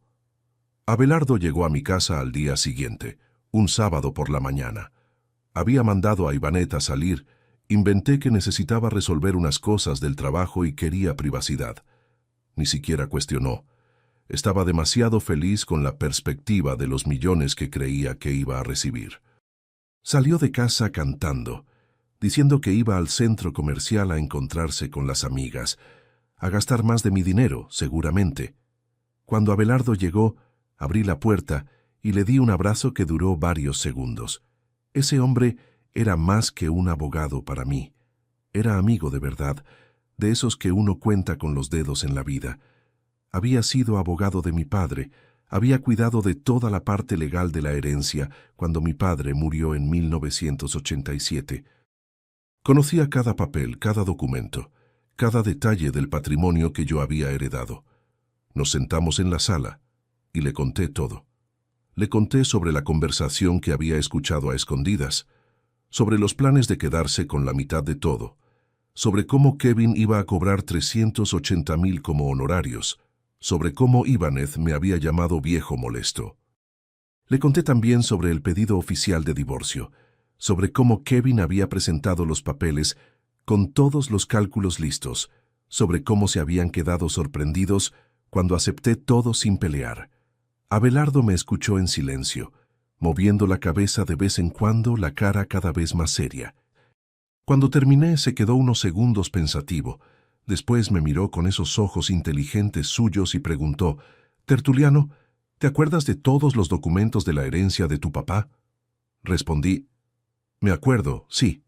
Abelardo llegó a mi casa al día siguiente, un sábado por la mañana. Había mandado a Ivanette a salir. Inventé que necesitaba resolver unas cosas del trabajo y quería privacidad. Ni siquiera cuestionó. Estaba demasiado feliz con la perspectiva de los millones que creía que iba a recibir. Salió de casa cantando, diciendo que iba al centro comercial a encontrarse con las amigas, a gastar más de mi dinero, seguramente. Cuando Abelardo llegó, abrí la puerta y le di un abrazo que duró varios segundos. Ese hombre era más que un abogado para mí. Era amigo de verdad, de esos que uno cuenta con los dedos en la vida. Había sido abogado de mi padre, había cuidado de toda la parte legal de la herencia cuando mi padre murió en 1987. Conocía cada papel, cada documento, cada detalle del patrimonio que yo había heredado. Nos sentamos en la sala y le conté todo. Le conté sobre la conversación que había escuchado a escondidas, sobre los planes de quedarse con la mitad de todo, sobre cómo Kevin iba a cobrar 380,000 como honorarios, sobre cómo Ivanette me había llamado viejo molesto. Le conté también sobre el pedido oficial de divorcio, sobre cómo Kevin había presentado los papeles con todos los cálculos listos, sobre cómo se habían quedado sorprendidos cuando acepté todo sin pelear. Abelardo me escuchó en silencio, moviendo la cabeza de vez en cuando, la cara cada vez más seria. Cuando terminé, se quedó unos segundos pensativo. Después me miró con esos ojos inteligentes suyos y preguntó, «Tertuliano, ¿te acuerdas de todos los documentos de la herencia de tu papá?» Respondí, «Me acuerdo, sí.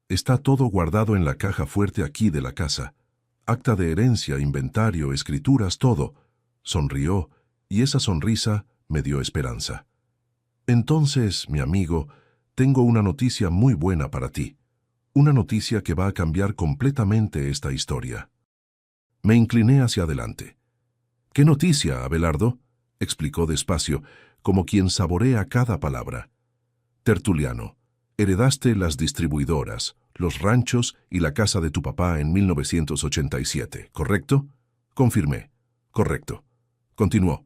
Está todo guardado en la caja fuerte aquí de la casa. Acta de herencia, inventario, escrituras, todo». Sonrió, y esa sonrisa me dio esperanza. «Entonces, mi amigo, tengo una noticia muy buena para ti. Una noticia que va a cambiar completamente esta historia». Me incliné hacia adelante. «¿Qué noticia, Abelardo?», explicó despacio, como quien saborea cada palabra. «Tertuliano, heredaste las distribuidoras, los ranchos y la casa de tu papá en 1987, ¿correcto?» Confirmé. «Correcto». Continuó.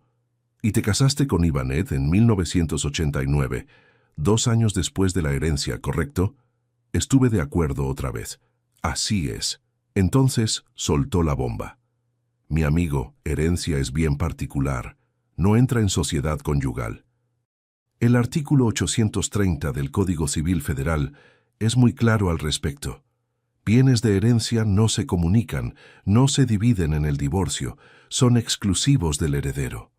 «Y te casaste con Ivanette en 1989, 2 años después de la herencia, ¿correcto?» Estuve de acuerdo otra vez. «Así es». Entonces soltó la bomba. «Mi amigo, herencia es bien particular. No entra en sociedad conyugal. El artículo 830 del Código Civil Federal es muy claro al respecto. Bienes de herencia no se comunican, no se dividen en el divorcio, son exclusivos del heredero».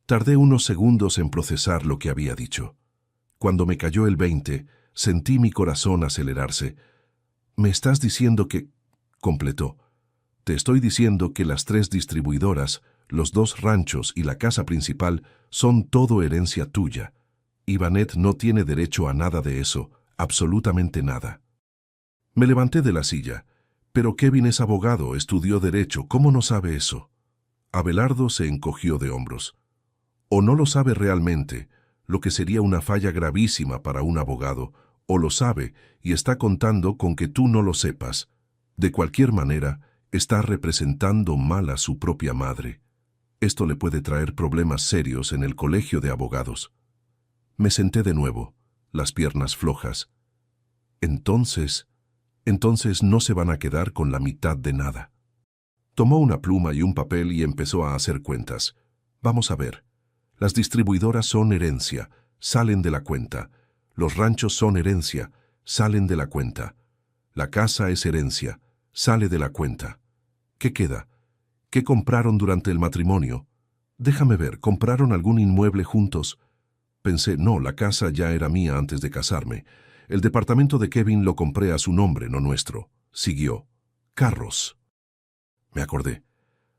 Tardé unos segundos en procesar lo que había dicho. Cuando me cayó el 20, sentí mi corazón acelerarse. «¿Me estás diciendo que...?» completó. «Te estoy diciendo que las 3 distribuidoras, los 2 ranchos y la casa principal son todo herencia tuya. Ivanette no tiene derecho a nada de eso, absolutamente nada». Me levanté de la silla. «Pero Kevin es abogado, estudió derecho, ¿cómo no sabe eso?» Abelardo se encogió de hombros. «O no lo sabe realmente, lo que sería una falla gravísima para un abogado, o lo sabe y está contando con que tú no lo sepas. De cualquier manera, está representando mal a su propia madre. Esto le puede traer problemas serios en el colegio de abogados». Me senté de nuevo, las piernas flojas. Entonces no se van a quedar con la mitad de nada». Tomó una pluma y un papel y empezó a hacer cuentas. Vamos a ver. Las distribuidoras son herencia, salen de la cuenta. Los ranchos son herencia, salen de la cuenta. La casa es herencia, sale de la cuenta. ¿Qué queda? ¿Qué compraron durante el matrimonio? Déjame ver, ¿compraron algún inmueble juntos? Pensé, no, la casa ya era mía antes de casarme. El departamento de Kevin lo compré a su nombre, no nuestro. Siguió. Carros. Me acordé.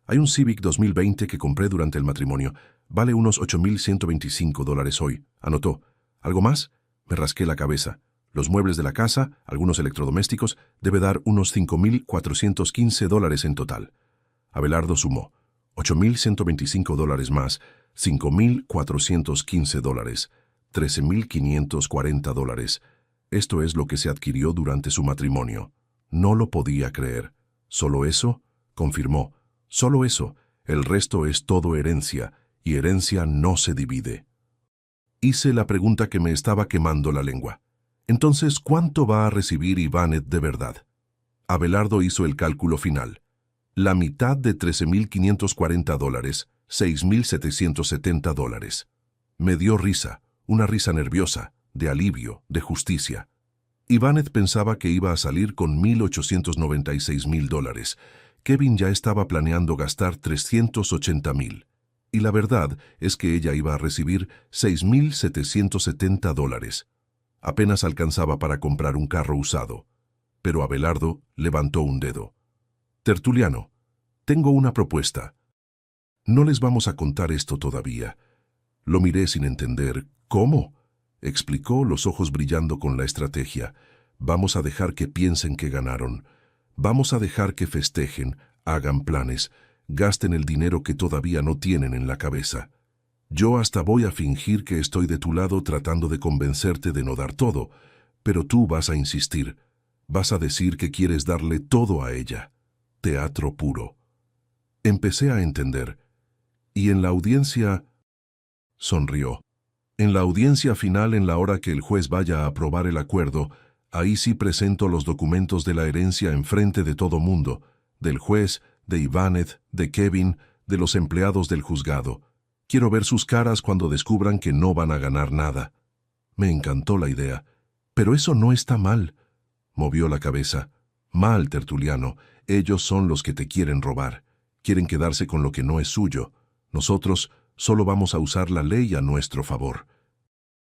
Hay un Civic 2020 que compré durante el matrimonio. Vale unos $8,125 hoy. Anotó. ¿Algo más? Me rasqué la cabeza. Los muebles de la casa, algunos electrodomésticos, debe dar unos $5,415 en total. Abelardo sumó. $8,125 más, $5,415, $13,540. Esto es lo que se adquirió durante su matrimonio. No lo podía creer. ¿Solo eso? Confirmó. Solo eso. El resto es todo herencia, y herencia no se divide. Hice la pregunta que me estaba quemando la lengua. Entonces, ¿cuánto va a recibir Ivanet de verdad? Abelardo hizo el cálculo final. La mitad de $13,540, $6,770. Me dio risa, una risa nerviosa, de alivio, de justicia. Ivanet pensaba que iba a salir con $1,896,000. Kevin ya estaba planeando gastar $380,000. Y la verdad es que ella iba a recibir $6,770. Apenas alcanzaba para comprar un carro usado. Pero Abelardo levantó un dedo. Tertuliano, tengo una propuesta. No les vamos a contar esto todavía. Lo miré sin entender. ¿Cómo? Explicó, los ojos brillando con la estrategia. Vamos a dejar que piensen que ganaron. Vamos a dejar que festejen, hagan planes, gasten el dinero que todavía no tienen en la cabeza. Yo hasta voy a fingir que estoy de tu lado tratando de convencerte de no dar todo, pero tú vas a insistir. Vas a decir que quieres darle todo a ella. Teatro puro. Empecé a entender. Y en la audiencia... Sonrió. En la audiencia final, en la hora que el juez vaya a aprobar el acuerdo, ahí sí presento los documentos de la herencia enfrente de todo mundo, del juez, de Ivanet, de Kevin, de los empleados del juzgado. Quiero ver sus caras cuando descubran que no van a ganar nada. Me encantó la idea. Pero eso no está mal. Movió la cabeza. Mal, Tertuliano. Ellos son los que te quieren robar. Quieren quedarse con lo que no es suyo. Nosotros solo vamos a usar la ley a nuestro favor.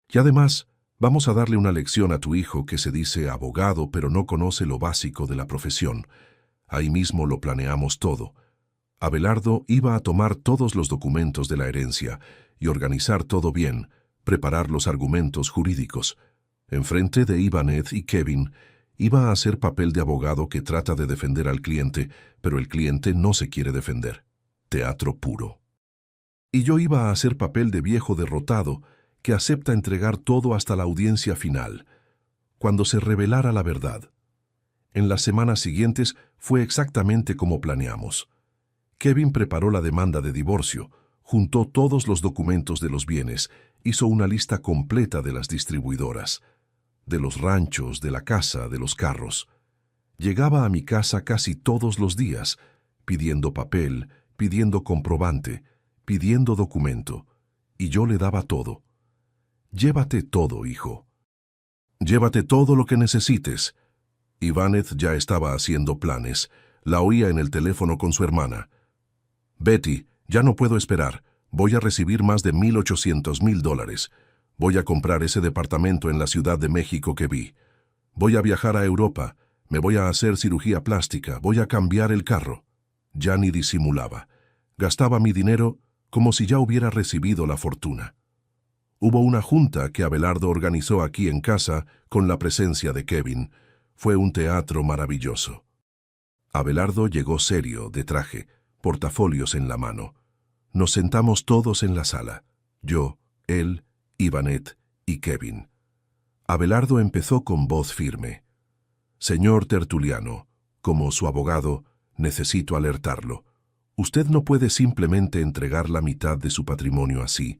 Y además, vamos a darle una lección a tu hijo que se dice abogado pero no conoce lo básico de la profesión. Ahí mismo lo planeamos todo. Abelardo iba a tomar todos los documentos de la herencia y organizar todo bien, preparar los argumentos jurídicos. Enfrente de Ivanet y Kevin, iba a hacer papel de abogado que trata de defender al cliente, pero el cliente no se quiere defender. Teatro puro. Y yo iba a hacer papel de viejo derrotado que acepta entregar todo hasta la audiencia final, cuando se revelara la verdad. En las semanas siguientes fue exactamente como planeamos. Kevin preparó la demanda de divorcio, juntó todos los documentos de los bienes, hizo una lista completa de las distribuidoras, de los ranchos, de la casa, de los carros. Llegaba a mi casa casi todos los días, pidiendo papel, pidiendo comprobante, pidiendo documento, y yo le daba todo. Llévate todo, hijo. Llévate todo lo que necesites. Ivanet ya estaba haciendo planes. La oía en el teléfono con su hermana. Betty, ya no puedo esperar. Voy a recibir más de $1,800,000. Voy a comprar ese departamento en la Ciudad de México que vi. Voy a viajar a Europa. Me voy a hacer cirugía plástica. Voy a cambiar el carro. Ya ni disimulaba. Gastaba mi dinero como si ya hubiera recibido la fortuna. Hubo una junta que Abelardo organizó aquí en casa con la presencia de Kevin. Fue un teatro maravilloso. Abelardo llegó serio, de traje, portafolios en la mano. Nos sentamos todos en la sala. Yo, él, Ivanet y Kevin. Abelardo empezó con voz firme. Señor Tertuliano, como su abogado, necesito alertarlo. Usted no puede simplemente entregar la mitad de su patrimonio así.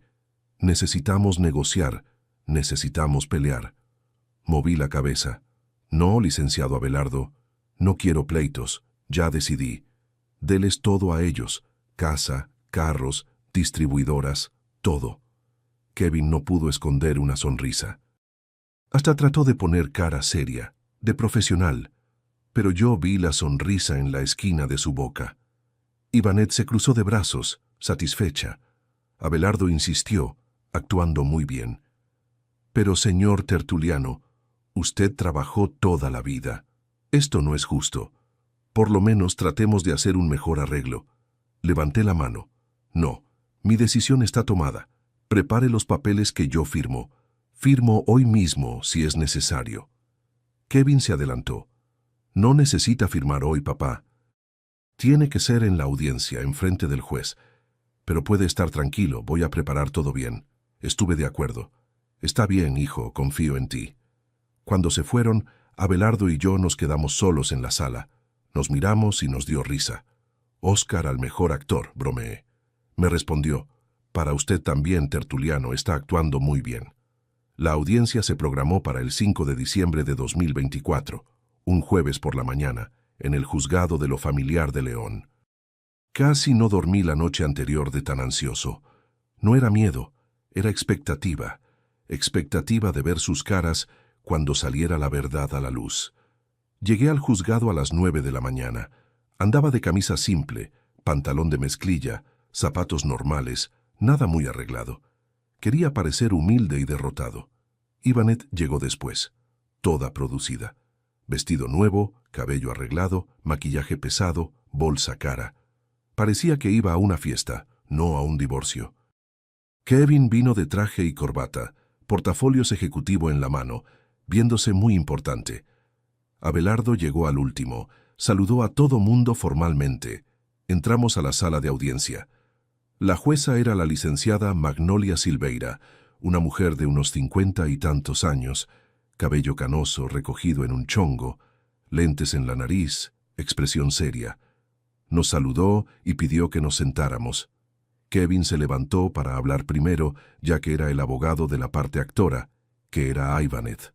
Necesitamos negociar, necesitamos pelear. Moví la cabeza. No, licenciado Abelardo, no quiero pleitos, ya decidí. Deles todo a ellos, casa, carros, distribuidoras, todo. Kevin no pudo esconder una sonrisa. Hasta trató de poner cara seria, de profesional, pero yo vi la sonrisa en la esquina de su boca. Ivanet se cruzó de brazos, satisfecha. Abelardo insistió, actuando muy bien. Pero, señor Tertuliano, usted trabajó toda la vida. Esto no es justo. Por lo menos tratemos de hacer un mejor arreglo. Levanté la mano. No, mi decisión está tomada. Prepare los papeles que yo firmo. Firmo hoy mismo si es necesario. Kevin se adelantó. No necesita firmar hoy, papá. Tiene que ser en la audiencia, enfrente del juez. Pero puede estar tranquilo, voy a preparar todo bien. Estuve de acuerdo. Está bien, hijo, confío en ti. Cuando se fueron, Abelardo y yo nos quedamos solos en la sala. Nos miramos y nos dio risa. Oscar al mejor actor, bromeé. Me respondió, para usted también, Tertuliano, está actuando muy bien. La audiencia se programó para el 5 de diciembre de 2024, un jueves por la mañana, en el Juzgado de lo Familiar de León. Casi no dormí la noche anterior de tan ansioso. No era miedo, era expectativa. Expectativa de ver sus caras cuando saliera la verdad a la luz. Llegué al juzgado a las 9 de la mañana. Andaba de camisa simple, pantalón de mezclilla, zapatos normales, nada muy arreglado. Quería parecer humilde y derrotado. Ivanet llegó después, toda producida. Vestido nuevo, cabello arreglado, maquillaje pesado, bolsa cara. Parecía que iba a una fiesta, no a un divorcio. Kevin vino de traje y corbata, portafolios ejecutivo en la mano, viéndose muy importante. Abelardo llegó al último, saludó a todo mundo formalmente. Entramos a la sala de audiencia. La jueza era la licenciada Magnolia Silveira, una mujer de unos 50 y tantos años, cabello canoso recogido en un chongo, lentes en la nariz, expresión seria. Nos saludó y pidió que nos sentáramos. Kevin se levantó para hablar primero, ya que era el abogado de la parte actora, que era Ivanet.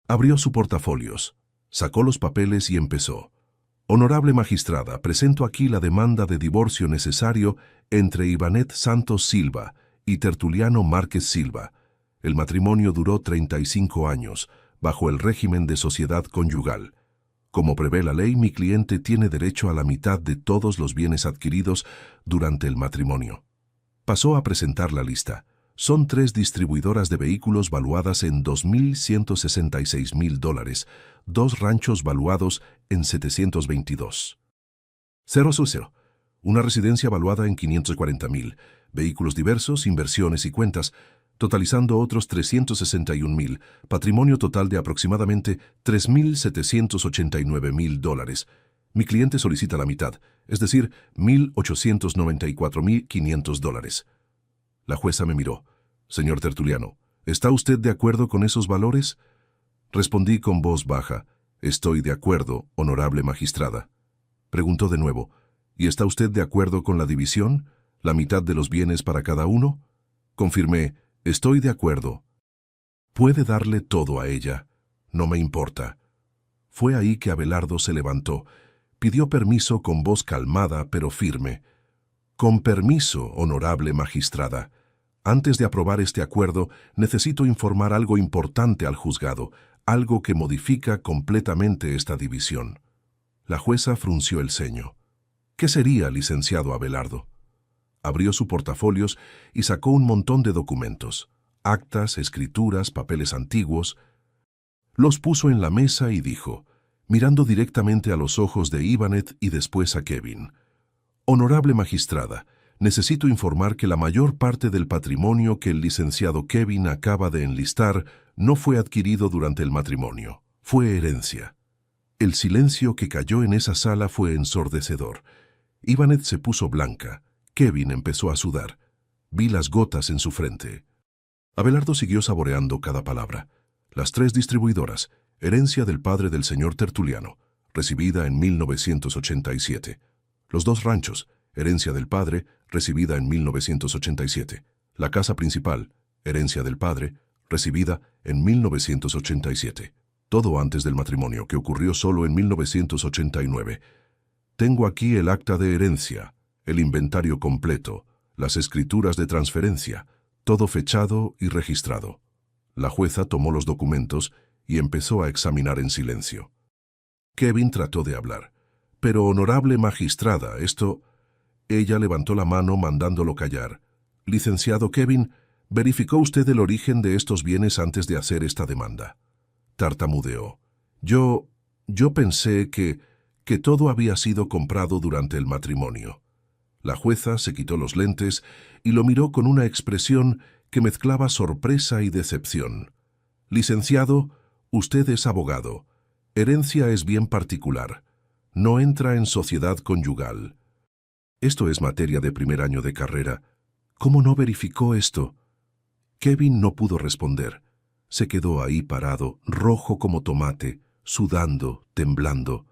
Abrió su portafolios, sacó los papeles y empezó. Honorable magistrada, presento aquí la demanda de divorcio necesario entre Ivanet Santos Silva y Tertuliano Márquez Silva. El matrimonio duró 35 años, bajo el régimen de sociedad conyugal. Como prevé la ley, mi cliente tiene derecho a la mitad de todos los bienes adquiridos durante el matrimonio. Pasó a presentar la lista. Son 3 distribuidoras de vehículos valuadas en $2.166.000, 2 ranchos valuados en 722. 000. Una residencia valuada en 540.000, vehículos diversos, inversiones y cuentas, totalizando otros 361.000, patrimonio total de aproximadamente $3.789.000. Mi cliente solicita la mitad, es decir, $1.894.500. La jueza me miró. Señor Tertuliano, ¿está usted de acuerdo con esos valores? Respondí con voz baja. Estoy de acuerdo, honorable magistrada. Preguntó de nuevo. ¿Y está usted de acuerdo con la división? ¿La mitad de los bienes para cada uno? Confirmé. Estoy de acuerdo. Puede darle todo a ella. No me importa. Fue ahí que Abelardo se levantó. Pidió permiso con voz calmada pero firme. Con permiso, honorable magistrada. Antes de aprobar este acuerdo, necesito informar algo importante al juzgado, algo que modifica completamente esta división. La jueza frunció el ceño. ¿Qué sería, licenciado Abelardo? Abrió su portafolios y sacó un montón de documentos, actas, escrituras, papeles antiguos. Los puso en la mesa y dijo, mirando directamente a los ojos de Ivanet y después a Kevin. Honorable magistrada, necesito informar que la mayor parte del patrimonio que el licenciado Kevin acaba de enlistar no fue adquirido durante el matrimonio, fue herencia. El silencio que cayó en esa sala fue ensordecedor. Ivanet se puso blanca. Kevin empezó a sudar. Vi las gotas en su frente. Abelardo siguió saboreando cada palabra. Las 3 distribuidoras, herencia del padre del señor Tertuliano, recibida en 1987. Los 2 ranchos, herencia del padre, recibida en 1987. La casa principal, herencia del padre, recibida en 1987. Todo antes del matrimonio, que ocurrió solo en 1989. Tengo aquí el acta de herencia, el inventario completo, las escrituras de transferencia, todo fechado y registrado. La jueza tomó los documentos y empezó a examinar en silencio. Kevin trató de hablar. Pero, honorable magistrada, esto... Ella levantó la mano mandándolo callar. Licenciado Kevin, ¿verificó usted el origen de estos bienes antes de hacer esta demanda? Tartamudeó. Yo pensé que todo había sido comprado durante el matrimonio. La jueza se quitó los lentes y lo miró con una expresión que mezclaba sorpresa y decepción. Licenciado, usted es abogado. Herencia es bien particular. No entra en sociedad conyugal. Esto es materia de primer año de carrera. ¿Cómo no verificó esto? Kevin no pudo responder. Se quedó ahí parado, rojo como tomate, sudando, temblando.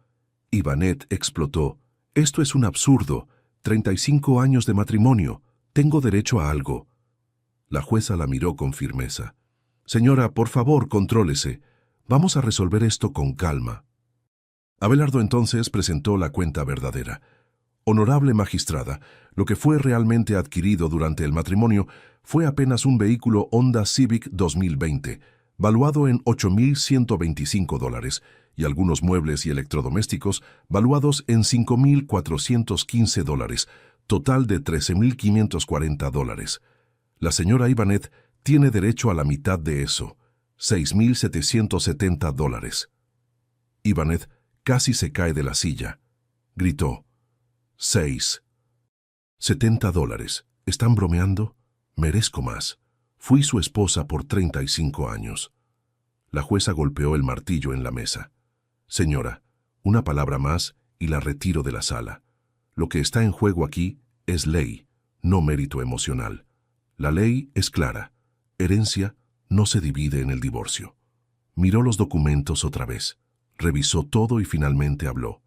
Ivanet explotó. Esto es un absurdo. 35 años de matrimonio. Tengo derecho a algo. La jueza la miró con firmeza. Señora, por favor, contrólese. Vamos a resolver esto con calma. Abelardo entonces presentó la cuenta verdadera. Honorable magistrada, lo que fue realmente adquirido durante el matrimonio fue apenas un vehículo Honda Civic 2020, valuado en $8,125, y algunos muebles y electrodomésticos valuados en $5,415, total de $13,540. La señora Ivanet tiene derecho a la mitad de eso, $6,770. Ivanet casi se cae de la silla. Gritó. $70. ¿Están bromeando? Merezco más. Fui su esposa por 35 años. La jueza golpeó el martillo en la mesa. Señora, una palabra más y la retiro de la sala. Lo que está en juego aquí es ley, no mérito emocional. La ley es clara. Herencia no se divide en el divorcio. Miró los documentos otra vez. Revisó todo y finalmente habló.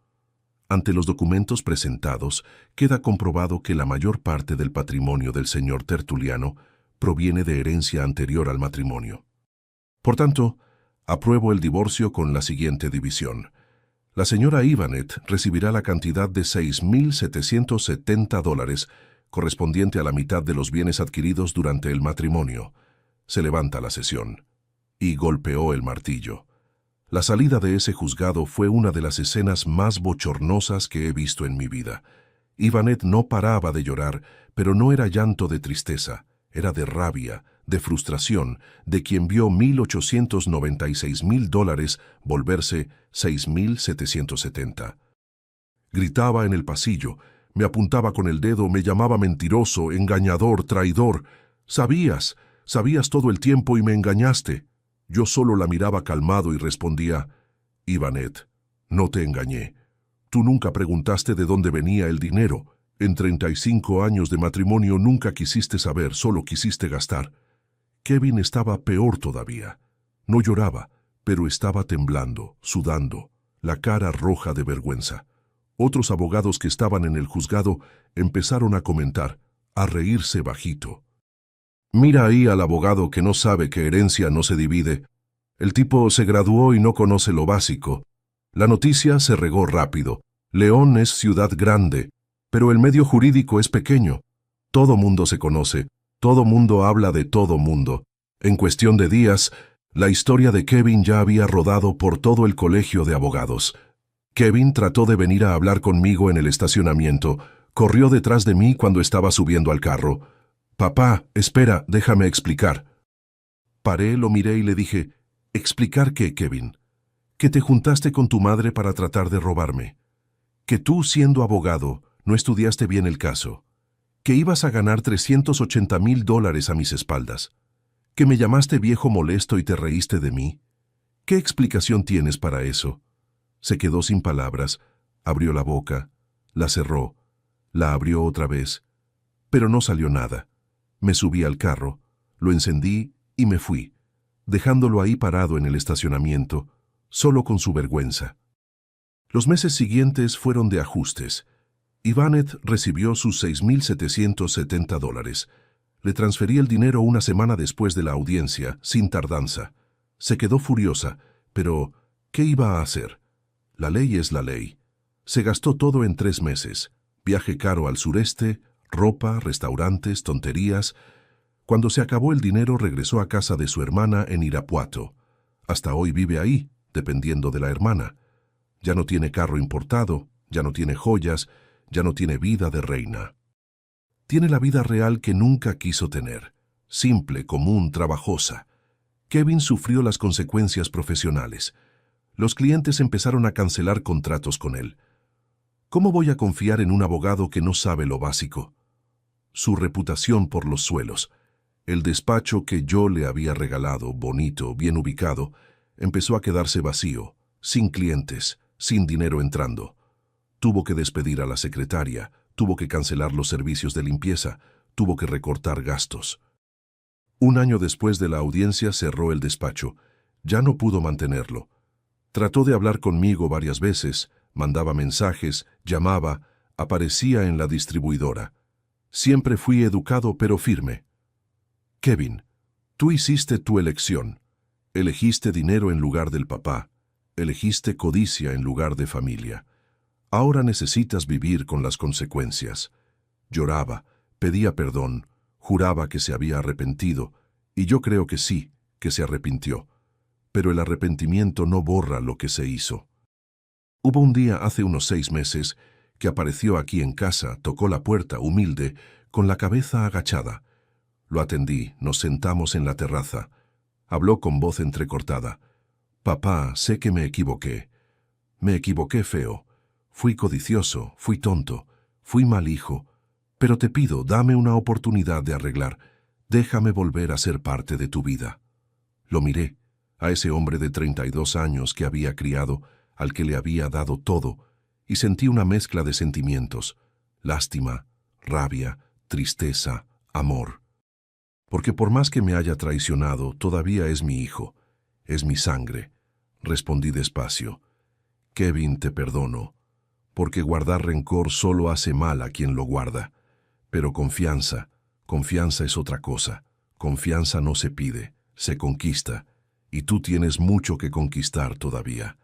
Ante los documentos presentados, queda comprobado que la mayor parte del patrimonio del señor Tertuliano proviene de herencia anterior al matrimonio. Por tanto, apruebo el divorcio con la siguiente división. La señora Ivanet recibirá la cantidad de $6,770, correspondiente a la mitad de los bienes adquiridos durante el matrimonio. Se levanta la sesión. Y golpeó el martillo. La salida de ese juzgado fue una de las escenas más bochornosas que he visto en mi vida. Ivanet no paraba de llorar, pero no era llanto de tristeza, era de rabia, de frustración, de quien vio $1,896,000 volverse $6,770. Gritaba en el pasillo, me apuntaba con el dedo, me llamaba mentiroso, engañador, traidor. Sabías todo el tiempo y me engañaste. Yo solo la miraba calmado y respondía, Ivanet, no te engañé. Tú nunca preguntaste de dónde venía el dinero. En 35 años de matrimonio nunca quisiste saber, solo quisiste gastar. Kevin estaba peor todavía. No lloraba, pero estaba temblando, sudando, la cara roja de vergüenza. Otros abogados que estaban en el juzgado empezaron a comentar, a reírse bajito. Mira ahí al abogado que no sabe que herencia no se divide. El tipo se graduó y no conoce lo básico. La noticia se regó rápido. León es ciudad grande, pero el medio jurídico es pequeño. Todo mundo se conoce, todo mundo habla de todo mundo. En cuestión de días, la historia de Kevin ya había rodado por todo el colegio de abogados. Kevin trató de venir a hablar conmigo en el estacionamiento. Corrió detrás de mí cuando estaba subiendo al carro. Papá, espera, déjame explicar. Paré, lo miré y le dije, ¿explicar qué, Kevin? Que te juntaste con tu madre para tratar de robarme. Que tú, siendo abogado, no estudiaste bien el caso. Que ibas a ganar $380,000 a mis espaldas. Que me llamaste viejo molesto y te reíste de mí. ¿Qué explicación tienes para eso? Se quedó sin palabras, abrió la boca, la cerró, la abrió otra vez, pero no salió nada. Me subí al carro, lo encendí y me fui, dejándolo ahí parado en el estacionamiento, solo con su vergüenza. Los meses siguientes fueron de ajustes. Ivanet recibió sus $6,770. Le transferí el dinero una semana después de la audiencia, sin tardanza. Se quedó furiosa, pero ¿qué iba a hacer? La ley es la ley. Se gastó todo en 3 meses. Viaje caro al sureste, ropa, restaurantes, tonterías. Cuando se acabó el dinero, regresó a casa de su hermana en Irapuato. Hasta hoy vive ahí, dependiendo de la hermana. Ya no tiene carro importado, ya no tiene joyas, ya no tiene vida de reina. Tiene la vida real que nunca quiso tener, simple, común, trabajosa. Kevin sufrió las consecuencias profesionales. Los clientes empezaron a cancelar contratos con él. ¿Cómo voy a confiar en un abogado que no sabe lo básico? Su reputación por los suelos. El despacho que yo le había regalado, bonito, bien ubicado, empezó a quedarse vacío, sin clientes, sin dinero entrando. Tuvo que despedir a la secretaria, tuvo que cancelar los servicios de limpieza, tuvo que recortar gastos. Un año después de la audiencia cerró el despacho. Ya no pudo mantenerlo. Trató de hablar conmigo varias veces, mandaba mensajes, llamaba, aparecía en la distribuidora. Siempre fui educado pero firme. Kevin, tú hiciste tu elección. Elegiste dinero en lugar del papá. Elegiste codicia en lugar de familia. Ahora necesitas vivir con las consecuencias. Lloraba, pedía perdón, juraba que se había arrepentido, y yo creo que sí, que se arrepintió. Pero el arrepentimiento no borra lo que se hizo. Hubo un día hace unos 6 meses que apareció aquí en casa, tocó la puerta, humilde, con la cabeza agachada. Lo atendí, nos sentamos en la terraza. Habló con voz entrecortada. Papá, sé que me equivoqué. Me equivoqué feo. Fui codicioso, fui tonto, fui mal hijo. Pero te pido, dame una oportunidad de arreglar. Déjame volver a ser parte de tu vida. Lo miré, a ese hombre de 32 años que había criado, al que le había dado todo, y sentí una mezcla de sentimientos, lástima, rabia, tristeza, amor. Porque por más que me haya traicionado, todavía es mi hijo, es mi sangre. Respondí despacio. Kevin, te perdono, porque guardar rencor solo hace mal a quien lo guarda. Pero confianza es otra cosa. Confianza no se pide, se conquista, y tú tienes mucho que conquistar todavía.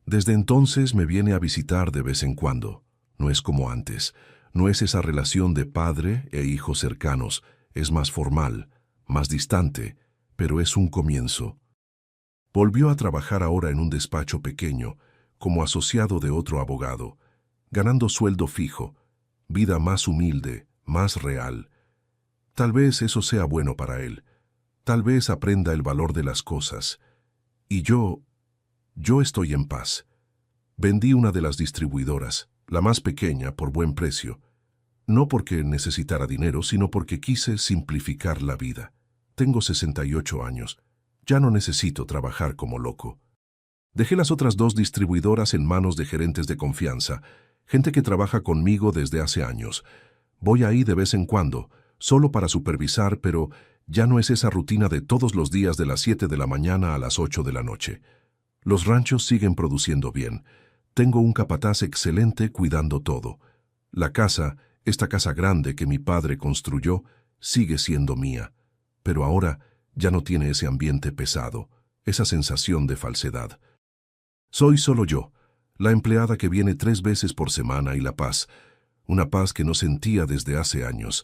Desde entonces me viene a visitar de vez en cuando. No es como antes, no es esa relación de padre e hijo cercanos, es más formal, más distante, pero es un comienzo. Volvió a trabajar ahora en un despacho pequeño, como asociado de otro abogado, ganando sueldo fijo, vida más humilde, más real. Tal vez eso sea bueno para él, tal vez aprenda el valor de las cosas. Y yo estoy en paz. Vendí una de las distribuidoras, la más pequeña, por buen precio. No porque necesitara dinero, sino porque quise simplificar la vida. Tengo 68 años. Ya no necesito trabajar como loco. Dejé las otras 2 distribuidoras en manos de gerentes de confianza, gente que trabaja conmigo desde hace años. Voy ahí de vez en cuando, solo para supervisar, pero ya no es esa rutina de todos los días de las 7 de la mañana a las 8 de la noche. Los ranchos siguen produciendo bien. Tengo un capataz excelente cuidando todo. La casa, esta casa grande que mi padre construyó, sigue siendo mía. Pero ahora ya no tiene ese ambiente pesado, esa sensación de falsedad. Soy solo yo, la empleada que viene 3 veces por semana y la paz, una paz que no sentía desde hace años.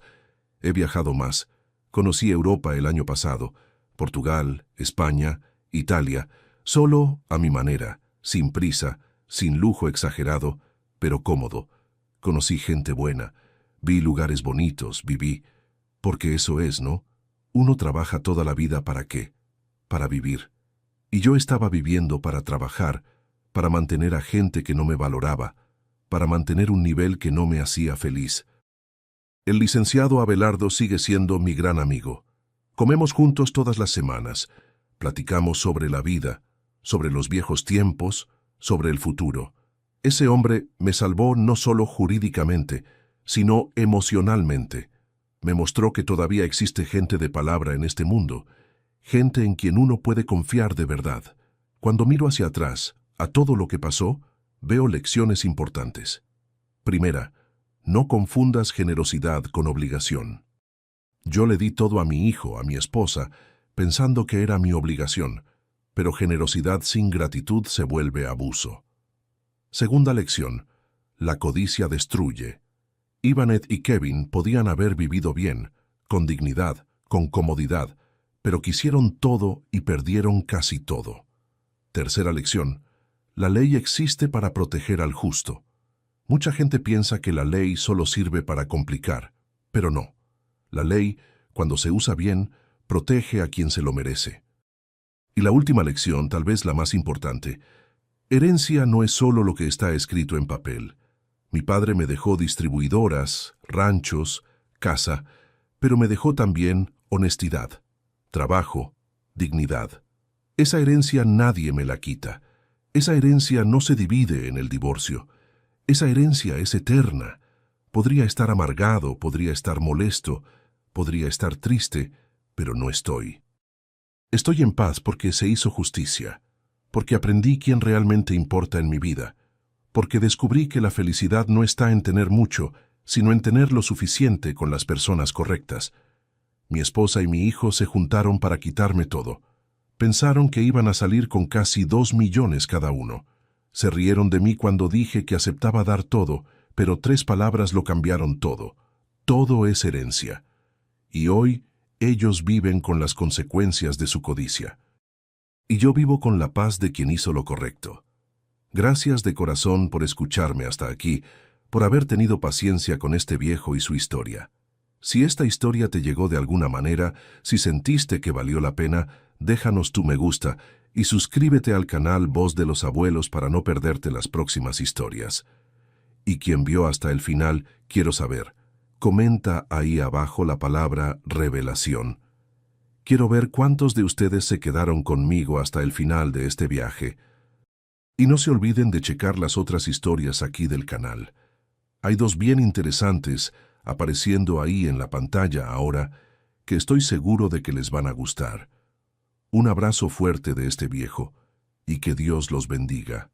He viajado más. Conocí Europa el año pasado, Portugal, España, Italia, solo a mi manera, sin prisa, sin lujo exagerado, pero cómodo. Conocí gente buena, vi lugares bonitos, viví. Porque eso es, ¿no? Uno trabaja toda la vida ¿para qué? Para vivir. Y yo estaba viviendo para trabajar, para mantener a gente que no me valoraba, para mantener un nivel que no me hacía feliz. El licenciado Abelardo sigue siendo mi gran amigo. Comemos juntos todas las semanas. Platicamos sobre la vida, sobre los viejos tiempos, sobre el futuro. Ese hombre me salvó no solo jurídicamente, sino emocionalmente. Me mostró que todavía existe gente de palabra en este mundo, gente en quien uno puede confiar de verdad. Cuando miro hacia atrás, a todo lo que pasó, veo lecciones importantes. Primera, no confundas generosidad con obligación. Yo le di todo a mi hijo, a mi esposa, pensando que era mi obligación, pero generosidad sin gratitud se vuelve abuso. Segunda lección, La codicia destruye. Ivanet y Kevin podían haber vivido bien, con dignidad, con comodidad, pero quisieron todo y perdieron casi todo. Tercera lección. La ley existe para proteger al justo. Mucha gente piensa que la ley solo sirve para complicar, pero no. La ley, cuando se usa bien, protege a quien se lo merece. Y la última lección, tal vez la más importante. Herencia no es solo lo que está escrito en papel. Mi padre me dejó distribuidoras, ranchos, casa, pero me dejó también honestidad, trabajo, dignidad. Esa herencia nadie me la quita. Esa herencia no se divide en el divorcio. Esa herencia es eterna. Podría estar amargado, podría estar molesto, podría estar triste, pero no estoy. Estoy en paz porque se hizo justicia, porque aprendí quién realmente importa en mi vida, porque descubrí que la felicidad no está en tener mucho, sino en tener lo suficiente con las personas correctas. Mi esposa y mi hijo se juntaron para quitarme todo. Pensaron que iban a salir con casi 2 millones cada uno. Se rieron de mí cuando dije que aceptaba dar todo, pero 3 palabras lo cambiaron todo. Todo es herencia. Y hoy ellos viven con las consecuencias de su codicia. Y yo vivo con la paz de quien hizo lo correcto. Gracias de corazón por escucharme hasta aquí, por haber tenido paciencia con este viejo y su historia. Si esta historia te llegó de alguna manera, si sentiste que valió la pena, déjanos tu me gusta y suscríbete al canal Voz de los Abuelos para no perderte las próximas historias. Y quien vio hasta el final, quiero saber. Comenta ahí abajo la palabra revelación. Quiero ver cuántos de ustedes se quedaron conmigo hasta el final de este viaje. Y no se olviden de checar las otras historias aquí del canal. Hay 2 bien interesantes apareciendo ahí en la pantalla ahora que estoy seguro de que les van a gustar. Un abrazo fuerte de este viejo y que Dios los bendiga.